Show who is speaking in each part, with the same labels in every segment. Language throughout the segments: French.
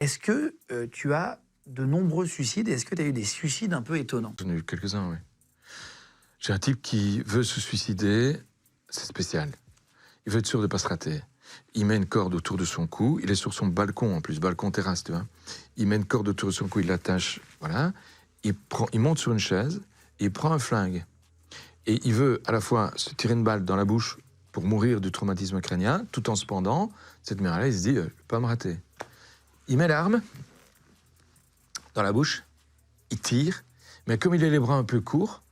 Speaker 1: Est-ce que tu as de nombreux suicides et est-ce que tu as eu des suicides un peu étonnants?
Speaker 2: J'en ai eu quelques-uns, oui. J'ai un type qui veut se suicider, c'est spécial. Il veut être sûr de ne pas se rater. Il met une corde autour de son cou, il est sur son balcon en plus, balcon terrasse, tu vois. Il met une corde autour de son cou, il l'attache, voilà. Il monte sur une chaise, et il prend un flingue. Et il veut à la fois se tirer une balle dans la bouche pour mourir du traumatisme crânien, tout en se pendant. Cette manière-là, il se dit, je ne vais pas me rater. Il met l'arme dans la bouche, il tire, mais comme il a les bras un peu courts,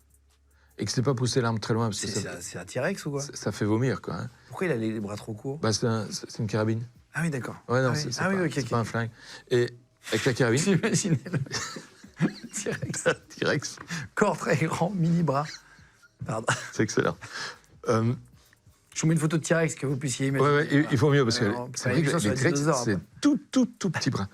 Speaker 2: et que ce n'est pas pousser l'arme très loin, parce que
Speaker 1: C'est un T-Rex ou quoi?
Speaker 2: ça fait vomir, quoi. Hein.
Speaker 1: Pourquoi il a les bras trop courts?
Speaker 2: Bah, c'est une carabine.
Speaker 1: Ah oui, d'accord.
Speaker 2: Ouais, non,
Speaker 1: ah
Speaker 2: c'est
Speaker 1: oui,
Speaker 2: pas un flingue. Et avec la carabine...
Speaker 1: J'imaginais le T-Rex.
Speaker 2: T-Rex.
Speaker 1: Corps très grand, mini-bras. Pardon.
Speaker 2: C'est excellent.
Speaker 1: Je vous mets une photo de T-Rex que vous puissiez imaginer.
Speaker 2: Ouais, il faut mieux, parce que
Speaker 1: Alors,
Speaker 2: c'est vrai que les T-Rex, c'est tout petit bras.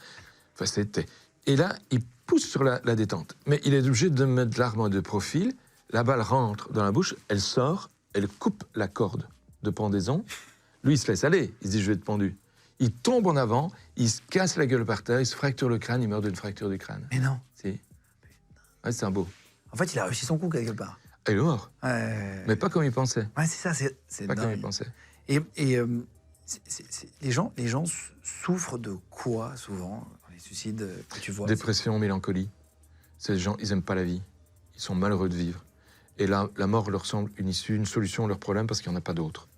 Speaker 2: Enfin, c'était... Et là, il pousse sur la détente. Mais il est obligé de mettre l'arme de profil. La balle rentre dans la bouche, elle sort, elle coupe la corde de pendaison. Lui, il se laisse aller. Il se dit, je vais être pendu. Il tombe en avant, il se casse la gueule par terre, il se fracture le crâne, il meurt d'une fracture du crâne.
Speaker 1: Mais non.
Speaker 2: Si. Ouais, c'est un beau.
Speaker 1: En fait, il a réussi son coup quelque part.
Speaker 2: Ah, il est mort.
Speaker 1: Ouais.
Speaker 2: Mais pas comme il pensait.
Speaker 1: Ouais, c'est ça, c'est
Speaker 2: Pas
Speaker 1: dingue.
Speaker 2: comme il pensait.
Speaker 1: Et les gens souffrent de quoi, souvent, dans les suicides que tu vois?
Speaker 2: Dépression, mélancolie. Ces gens, ils n'aiment pas la vie. Ils sont malheureux de vivre. Et là, la mort leur semble une issue, une solution à leur problème parce qu'il n'y en a pas d'autre.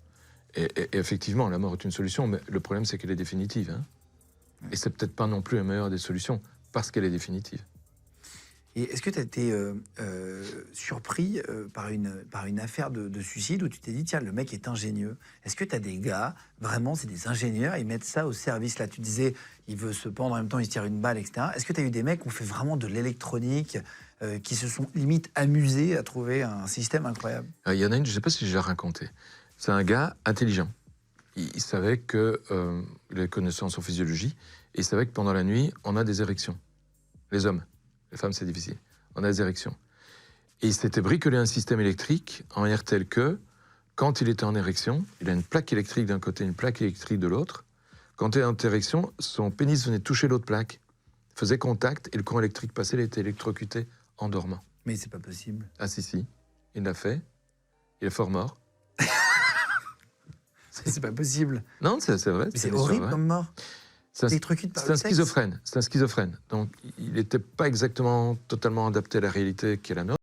Speaker 2: Et effectivement, la mort est une solution, mais le problème, c'est qu'elle est définitive. Hein. Et c'est peut-être pas non plus la meilleure des solutions parce qu'elle est définitive.
Speaker 1: Et est-ce que tu as été surpris par une affaire de suicide où tu t'es dit, tiens, le mec est ingénieux? Est-ce que tu as des gars, vraiment, c'est des ingénieurs, ils mettent ça au service? Là, tu disais, il veut se pendre, en même temps, il se tire une balle, etc. Est-ce que tu as eu des mecs qui ont fait vraiment de l'électronique, qui se sont limite amusés à trouver un système incroyable?
Speaker 2: Il y en a une, je ne sais pas si je l'ai raconté. C'est un gars intelligent. Il savait qu'il a des connaissances en physiologie, et il savait que pendant la nuit, on a des érections. Les hommes. Les femmes, c'est difficile. On a des érections. Et il s'était bricolé un système électrique en air tel que, quand il était en érection, il a une plaque électrique d'un côté, une plaque électrique de l'autre. Quand il est en érection, son pénis venait toucher l'autre plaque, faisait contact, et le courant électrique passait, il était électrocuté en dormant.
Speaker 1: Mais c'est pas possible.
Speaker 2: Ah si, il l'a fait. Il est fort mort.
Speaker 1: C'est pas possible.
Speaker 2: Non, c'est vrai.
Speaker 1: Mais c'est horrible comme mort.
Speaker 2: C'est un schizophrène. C'est un schizophrène. Donc, il n'était pas exactement totalement adapté à la réalité qui est la nôtre.